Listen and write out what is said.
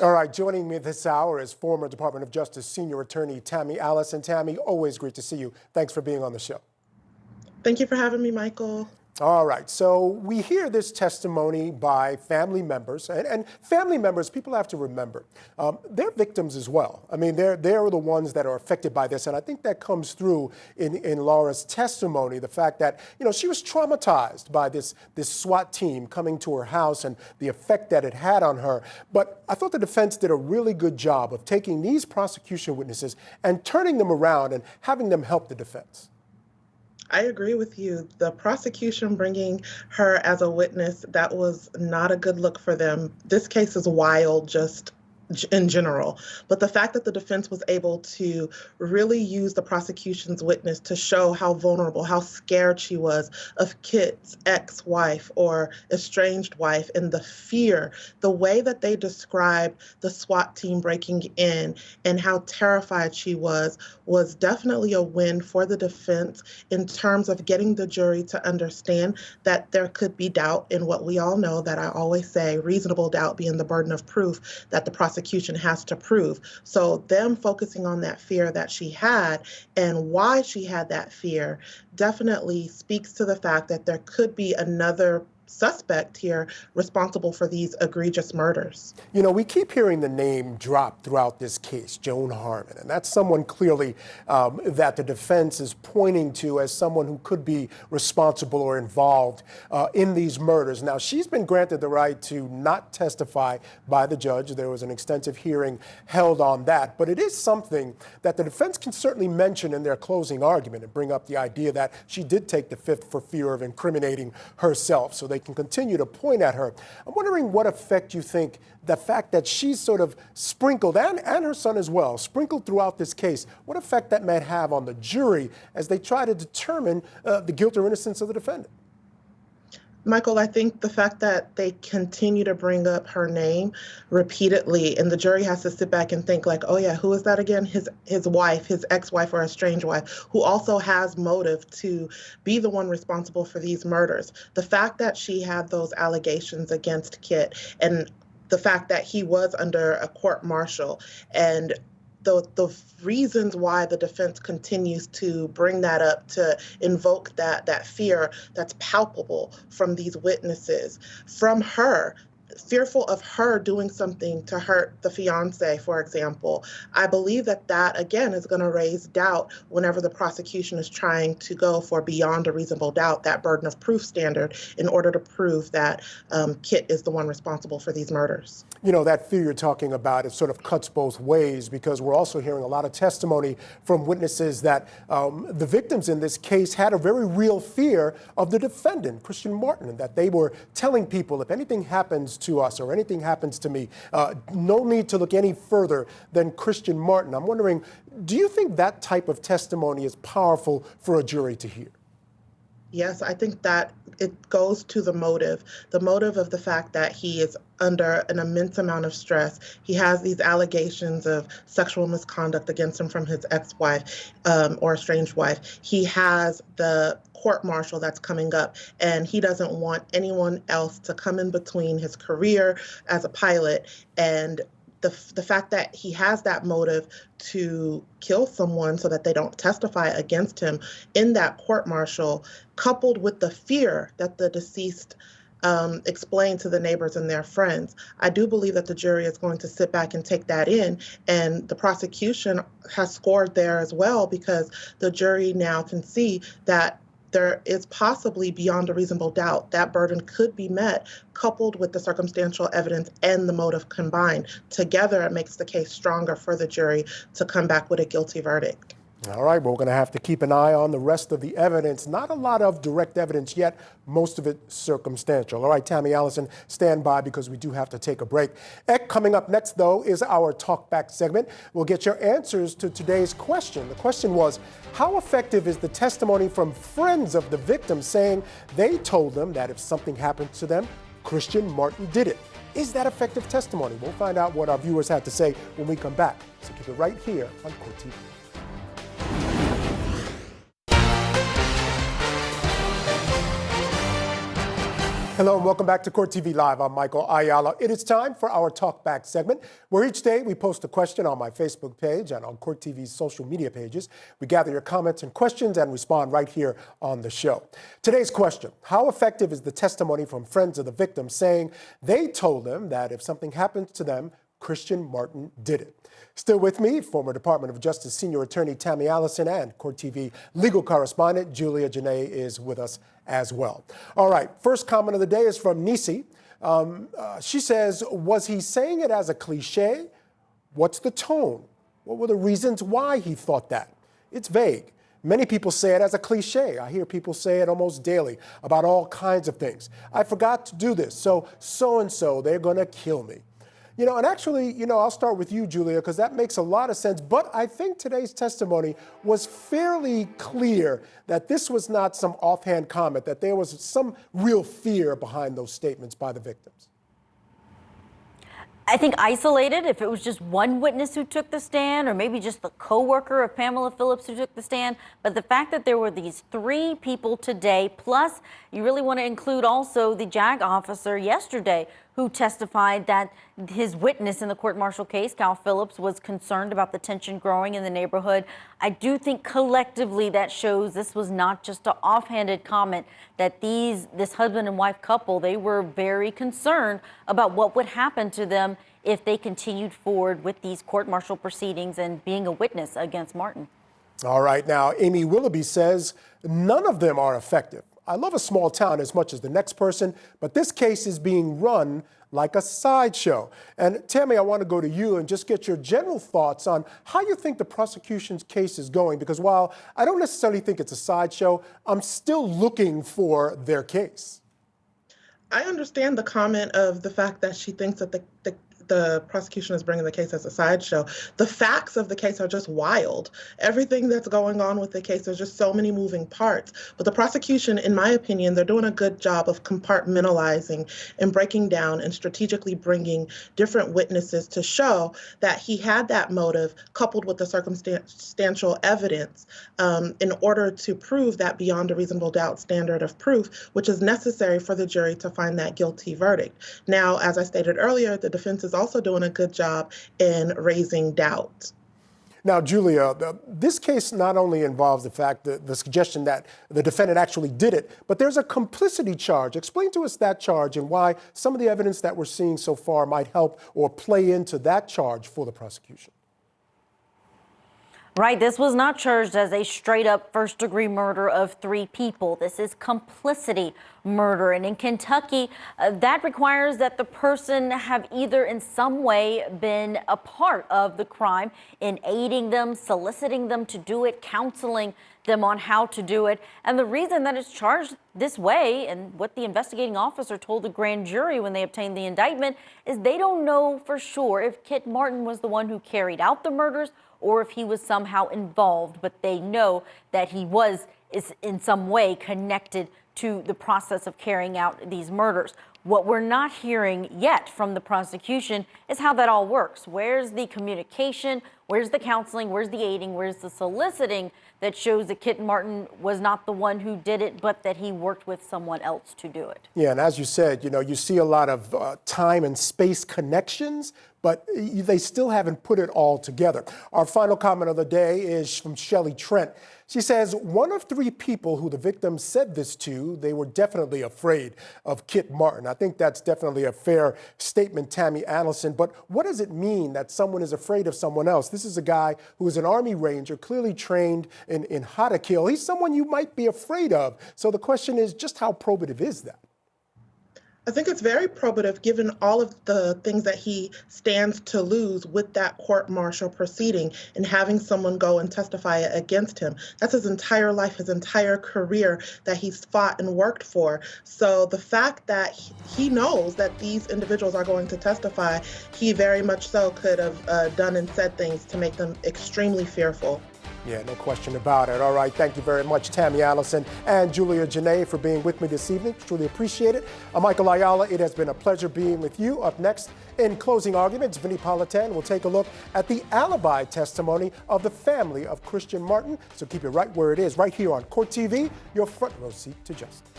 All right, joining me this hour is former Department of Justice Senior Attorney Tammy Allison. Tammy, always great to see you. Thanks for being on the show. Thank you for having me, Michael. All right, so we hear this testimony by family members, and family members, people have to remember, they're victims as well. I mean, they're the ones that are affected by this, and I think that comes through in Laura's testimony, the fact that, you know, she was traumatized by this SWAT team coming to her house and the effect that it had on her. But I thought the defense did a really good job of taking these prosecution witnesses and turning them around and having them help the defense. I agree with you. The prosecution bringing her as a witness, that was not a good look for them. This case is wild just in general, but the fact that the defense was able to really use the prosecution's witness to show how vulnerable, how scared she was of Kitt's ex-wife or estranged wife, and the fear, the way that they described the SWAT team breaking in and how terrified she was definitely a win for the defense in terms of getting the jury to understand that there could be doubt in what we all know, that I always say, reasonable doubt being the burden of proof that the prosecution has to prove. So them focusing on that fear that she had and why she had that fear definitely speaks to the fact that there could be another suspect here responsible for these egregious murders. You know, we keep hearing the name dropped throughout this case, Joan Harmon, and that's someone clearly that the defense is pointing to as someone who could be responsible or involved in these murders. Now, she's been granted the right to not testify by the judge. There was an extensive hearing held on that, but it is something that the defense can certainly mention in their closing argument and bring up the idea that she did take the fifth for fear of incriminating herself. So they can continue to point at her. I'm wondering what effect you think the fact that she's sort of sprinkled, and her son as well, sprinkled throughout this case, what effect that might have on the jury as they try to determine the guilt or innocence of the defendant. Michael, I think the fact that they continue to bring up her name repeatedly and the jury has to sit back and think like, oh yeah, who is that again? His wife, his ex-wife or estranged wife, who also has motive to be the one responsible for these murders. The fact that she had those allegations against Kitt and the fact that he was under a court-martial and the reasons why the defense continues to bring that up, to invoke that fear that's palpable from these witnesses, from her, fearful of her doing something to hurt the fiance, for example. I believe that again is going to raise doubt whenever the prosecution is trying to go for beyond a reasonable doubt, that burden of proof standard, in order to prove that Kitt is the one responsible for these murders. You know, that fear you're talking about, it sort of cuts both ways, because we're also hearing a lot of testimony from witnesses that the victims in this case had a very real fear of the defendant, Kitt Martin, and that they were telling people, if anything happens to us or anything happens to me, no need to look any further than Kitt Martin. I'm wondering, do you think that type of testimony is powerful for a jury to hear? Yes, I think that it goes to the motive of the fact that he is under an immense amount of stress. He has these allegations of sexual misconduct against him from his ex-wife or estranged wife. He has the court-martial that's coming up, and he doesn't want anyone else to come in between his career as a pilot and the fact that he has that motive to kill someone so that they don't testify against him in that court-martial, coupled with the fear that the deceased explained to the neighbors and their friends. I do believe that the jury is going to sit back and take that in, and the prosecution has scored there as well, because the jury now can see that there is possibly beyond a reasonable doubt that burden could be met, coupled with the circumstantial evidence and the motive combined. Together, it makes the case stronger for the jury to come back with a guilty verdict. All right, well, we're going to have to keep an eye on the rest of the evidence. Not a lot of direct evidence yet, most of it circumstantial. All right, Tammy Allison, stand by because we do have to take a break. Coming up next, though, is our Talk Back segment. We'll get your answers to today's question. The question was, how effective is the testimony from friends of the victim saying they told them that if something happened to them, Kitt Martin did it? Is that effective testimony? We'll find out what our viewers had to say when we come back. So keep it right here on CourtTV. Hello and welcome back to Court TV Live. I'm Michael Ayala. It is time for our Talk Back segment, where each day we post a question on my Facebook page and on Court TV's social media pages. We gather your comments and questions and respond right here on the show. Today's question: how effective is the testimony from friends of the victim saying they told them that if something happens to them, Christian Martin did it? Still with me, former Department of Justice Senior Attorney Tammy Allison and Court TV legal correspondent Julia Janae is with us as well. All right, first comment of the day is from Nisi. She says, was he saying it as a cliche? What's the tone? What were the reasons why he thought that? It's vague. Many people say it as a cliche. I hear people say it almost daily about all kinds of things. I forgot to do this, so-and-so, they're gonna kill me. You know, and actually, I'll start with you, Julia, because that makes a lot of sense. But I think today's testimony was fairly clear that this was not some offhand comment, that there was some real fear behind those statements by the victims. I think isolated, if it was just one witness who took the stand, or maybe just the co-worker of Pamela Phillips who took the stand. But the fact that there were these three people today, plus you really want to include also the JAG officer yesterday who testified that his witness in the court-martial case, Cal Phillips, was concerned about the tension growing in the neighborhood. I do think collectively that shows this was not just an offhanded comment, that this husband and wife couple, they were very concerned about what would happen to them if they continued forward with these court-martial proceedings and being a witness against Martin. All right, now Amy Willoughby says none of them are effective. I love a small town as much as the next person, but this case is being run like a sideshow. And Tammy, I want to go to you and just get your general thoughts on how you think the prosecution's case is going, because while I don't necessarily think it's a sideshow, I'm still looking for their case. I understand the comment of the fact that she thinks that the prosecution is bringing the case as a sideshow. The facts of the case are just wild. Everything that's going on with the case, there's just so many moving parts. But the prosecution, in my opinion, they're doing a good job of compartmentalizing and breaking down and strategically bringing different witnesses to show that he had that motive coupled with the circumstantial evidence in order to prove that beyond a reasonable doubt standard of proof, which is necessary for the jury to find that guilty verdict. Now, as I stated earlier, the defense is also doing a good job in raising doubt. Now, Julia, this case not only involves the fact that the suggestion that the defendant actually did it, but there's a complicity charge. Explain to us that charge and why some of the evidence that we're seeing so far might help or play into that charge for the prosecution. Right, this was not charged as a straight up first-degree murder of three people. This is complicity murder. And in Kentucky, that requires that the person have either in some way been a part of the crime in aiding them, soliciting them to do it, counseling them on how to do it. And the reason that it's charged this way, and what the investigating officer told the grand jury when they obtained the indictment, is they don't know for sure if Kitt Martin was the one who carried out the murders or if he was somehow involved, but they know that he is in some way connected to the process of carrying out these murders. What we're not hearing yet from the prosecution is how that all works. Where's the communication? Where's the counseling? Where's the aiding? Where's the soliciting that shows that Kitt Martin was not the one who did it, but that he worked with someone else to do it? Yeah, and as you said, you see a lot of time and space connections, but they still haven't put it all together. Our final comment of the day is from Shelley Trent. She says, one of three people who the victim said this to, they were definitely afraid of Kitt Martin. I think that's definitely a fair statement, Tammy Allison. But what does it mean that someone is afraid of someone else? This is a guy who is an Army Ranger, clearly trained in how to kill. He's someone you might be afraid of. So the question is, just how probative is that? I think it's very probative given all of the things that he stands to lose with that court-martial proceeding and having someone go and testify against him. That's his entire life, his entire career that he's fought and worked for. So the fact that he knows that these individuals are going to testify, he very much so could have done and said things to make them extremely fearful. Yeah, no question about it. All right, thank you very much, Tammy Allison and Julia Janae, for being with me this evening. Truly appreciate it. I'm Michael Ayala. It has been a pleasure being with you. Up next, in closing arguments, Vinnie Politan will take a look at the alibi testimony of the family of Christian Martin. So keep it right where it is, right here on Court TV, your front row seat to justice.